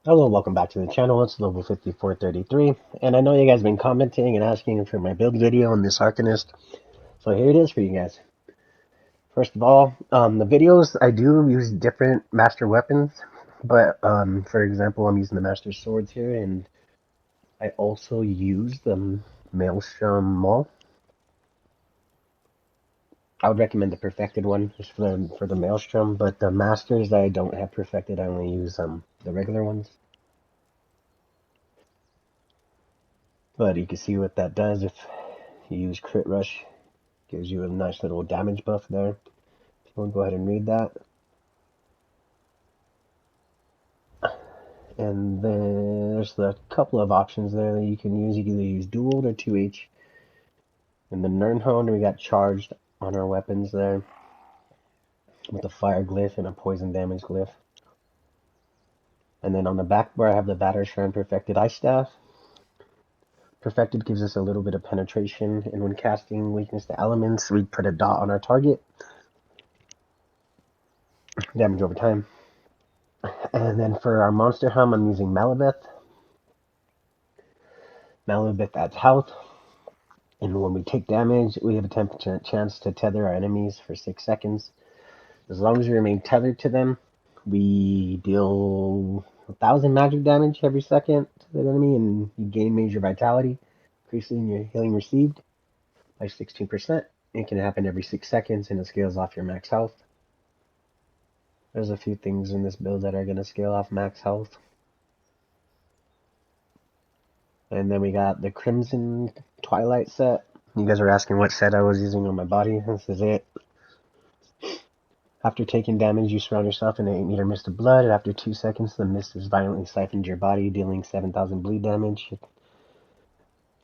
Hello, welcome back to the channel. It's level 5433, and I know you guys have been commenting and asking for my build video on this Arcanist, so here it is for you guys. First of all, the videos, I do use different master weapons, but for example, I'm using the master swords here, and I also use the Maelstrom Maul. I would recommend the perfected one just for the Maelstrom, but the masters that I don't have perfected, I only use the regular ones. But you can see what that does if you use Crit Rush. Gives you a nice little damage buff there. So we'll go ahead and read that. And then there's a couple of options there that you can use. You can either use dual or 2H. And the Nernhone, we got charged on our weapons there with a fire glyph and a poison damage glyph. And then on the back bar, I have the Batter Shrine Perfected Ice Staff. Perfected gives us a little bit of penetration, and when casting weakness to elements, we put a dot on our target. Damage over time. And then for our monster hum, I'm using Malabeth. Malabeth adds health. And when we take damage, we have a 10% chance to tether our enemies for 6 seconds. As long as we remain tethered to them, we deal 1,000 magic damage every second to the enemy, and you gain major vitality, increasing your healing received by 16%. It can happen every 6 seconds, and it scales off your max health. There's a few things in this build that are going to scale off max health. And then we got the Crimson Twilight set. You guys are asking what set I was using on my body. This is it. After taking damage, you surround yourself in an 8-meter mist of blood. After 2 seconds, the mist is violently siphoned your body, dealing 7,000 bleed damage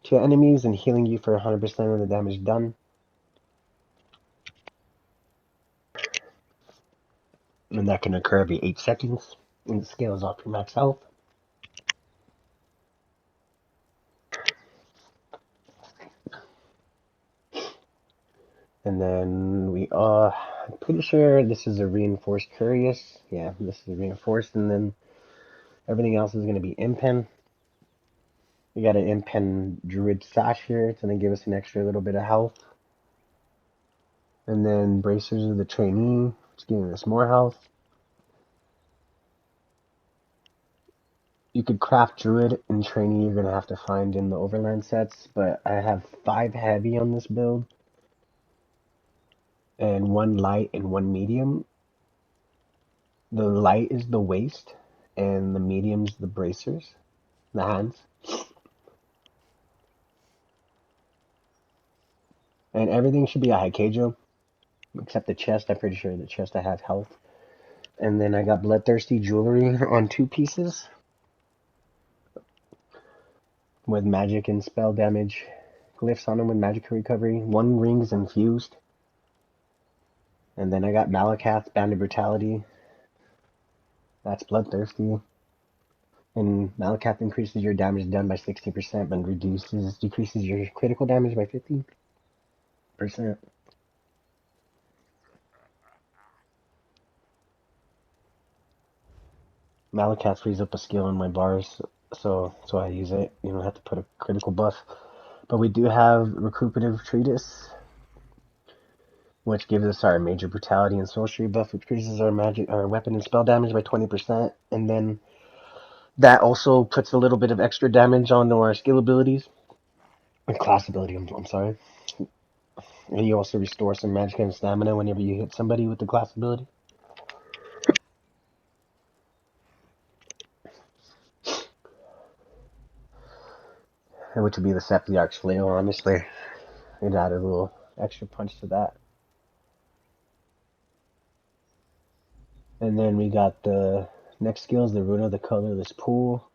to enemies and healing you for 100% of the damage done. And that can occur every 8 seconds. And it scales off your max health. And then I'm pretty sure this is a reinforced Curious. Yeah, this is reinforced. And then everything else is going to be Impen. We got an Impen Druid Sash here. It's going to give us an extra little bit of health. And then Bracers of the Trainee. It's giving us more health. You could craft Druid and Trainee you're going to have to find in the Overland sets, but I have 5 heavy on this build, and 1 light and 1 medium. The light is the waist, and the medium's the bracers, the hands. And everything should be a Haikeijo, except the chest. I'm pretty sure the chest I have health. And then I got Bloodthirsty Jewelry on 2 pieces, with magic and spell damage glyphs on them with magic recovery. 1 ring is infused. And then I got Malakath's Banded Brutality. That's Bloodthirsty. And Malakath increases your damage done by 60%, but decreases your critical damage by 50%. Malakath frees up a skill in my bars, so I use it. You don't have to put a critical buff. But we do have Recuperative Treatise, which gives us our major brutality and sorcery buff, which increases our weapon and spell damage by 20%. And then that also puts a little bit of extra damage on our skill abilities. And class ability, I'm sorry. And you also restore some magic and stamina whenever you hit somebody with the class ability. Which would be the Sephiarch's Flail, honestly. It added a little extra punch to that. And then we got the next skill is the Rune of the Colorless Pool.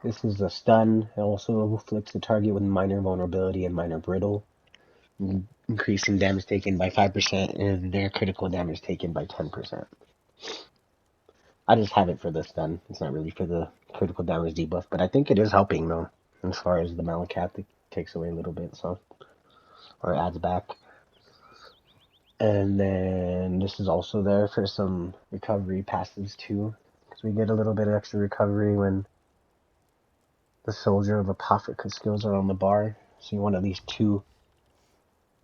This is a stun. It also afflicts the target with minor vulnerability and minor brittle, increasing damage taken by 5% and their critical damage taken by 10%. I just have it for the stun. It's not really for the critical damage debuff, but I think it is helping though, as far as the Malakath. It takes away a little bit, so, or adds back. And then this is also there for some recovery passives too, because So we get a little bit of extra recovery when the Soldier of Apophis skills are on the bar. So you want at least 2.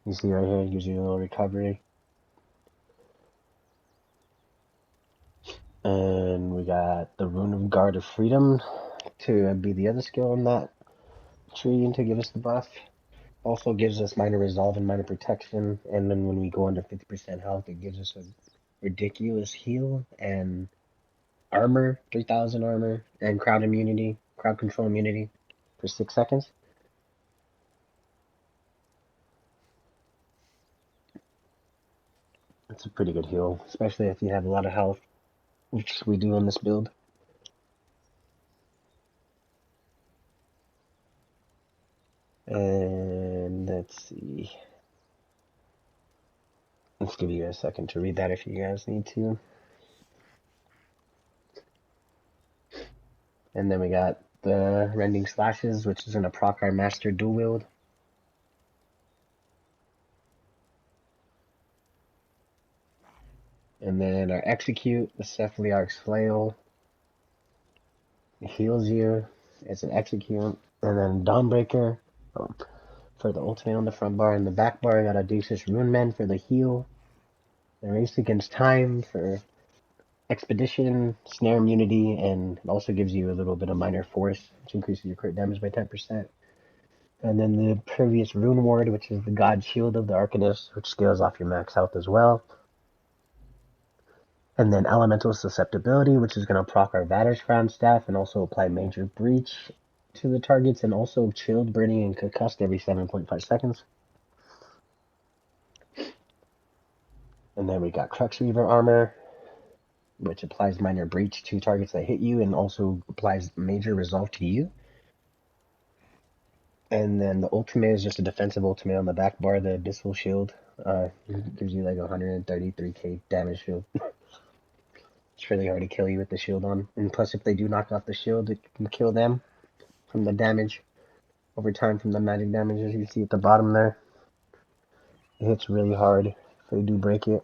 You see right here, it gives you a little recovery. And we got the Rune of Guard of Freedom to be the other skill in that tree and to give us the buff. Also gives us minor resolve and minor protection, and then when we go under 50% health, it gives us a ridiculous heal and armor, 3000 armor, and crowd control immunity for 6 seconds. It's a pretty good heal, especially if you have a lot of health, which we do on this build. And let's see. Let's give you a second to read that if you guys need to. And then we got the Rending Slashes, which is going to proc our Master Dual Wield. And then our Execute, the Cephaliarch's Flail. It heals you. It's an Execute. And then Dawnbreaker for the ultimate on the front bar. And the back bar, I got Audacious Runemen for the heal. The Race Against Time for Expedition, Snare Immunity, and it also gives you a little bit of Minor Force, which increases your crit damage by 10%. And then the Previous Rune Ward, which is the God Shield of the Arcanist, which scales off your max health as well. And then Elemental Susceptibility, which is going to proc our Vatter's Crown Staff and also apply Major Breach to the targets, and also Chilled, Burning, and Concussed every 7.5 seconds. And then we got Crux Reaver Armor, which applies Minor Breach to targets that hit you and also applies Major Resolve to you. And then the ultimate is just a defensive ultimate on the back bar, the Abyssal Shield. Gives you like 133k damage shield. It's really hard to kill you with the shield on. And plus, if they do knock off the shield, it can kill them from the damage over time from the magic damage, as you see at the bottom there. It hits really hard if they do break it.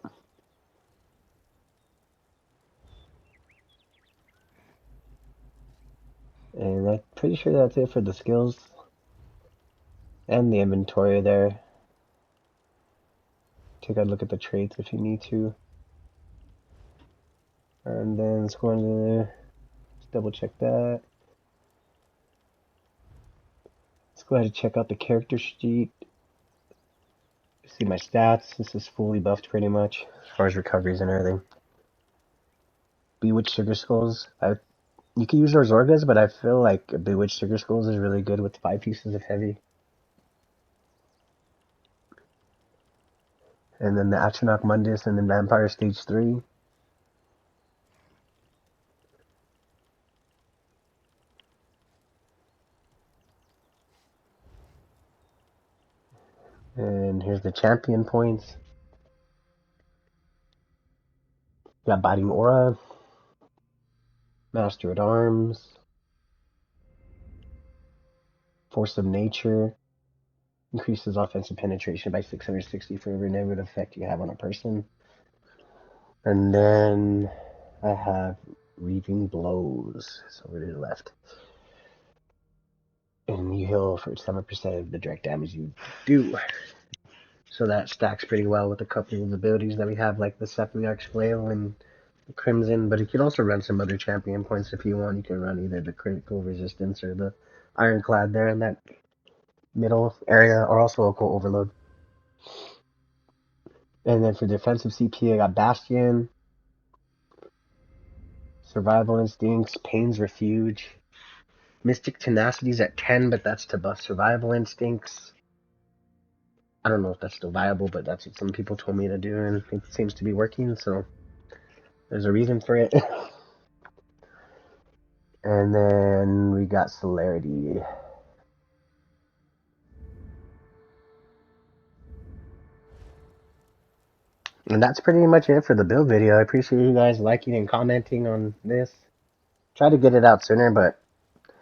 And I'm pretty sure that's it for the skills and the inventory there. Take a look at the traits if you need to. And then let's go into there. Let's double check that. Let's go ahead and check out the character sheet. See my stats. This is fully buffed pretty much as far as recoveries and everything. Bewitched Sugar Skulls. You can use Zorgas, but I feel like Bewitched Sugar Skulls is really good with 5 pieces of heavy. And then the Atronach Mundus and then Vampire Stage 3. And here's the champion points. Got Biting Aura, Master at Arms, Force of Nature, increases offensive penetration by 660 for every negative effect you have on a person. And then I have Reaving Blows, so over to the left. And you heal for 7% of the direct damage you do. So that stacks pretty well with a couple of abilities that we have, like the Cephaliarch's Flail and the Crimson. But you can also run some other champion points if you want. You can run either the Critical Resistance or the Ironclad there in that middle area, or also Occult Overload. And then for defensive CP, I got Bastion, Survival Instincts, Pain's Refuge, Mystic Tenacity's at 10, but that's to buff Survival Instincts. I don't know if that's still viable, but that's what some people told me to do, and it seems to be working, so there's a reason for it. And then we got Celerity. And that's pretty much it for the build video. I appreciate you guys liking and commenting on this. Try to get it out sooner, but it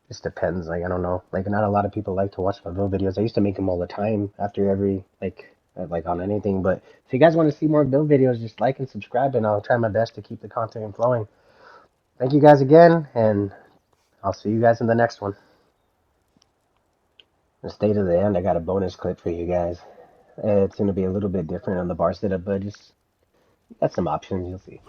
just depends. Like, I don't know. Like, not a lot of people like to watch my build videos. I used to make them all the time after every, like on anything. But if you guys want to see more build videos, just like and subscribe, and I'll try my best to keep the content flowing. thank you guys again, and I'll see you guys in the next one. The state of the end, I got a bonus clip for you guys. It's going to be a little bit different on the bar setup, but just got some options, you'll see.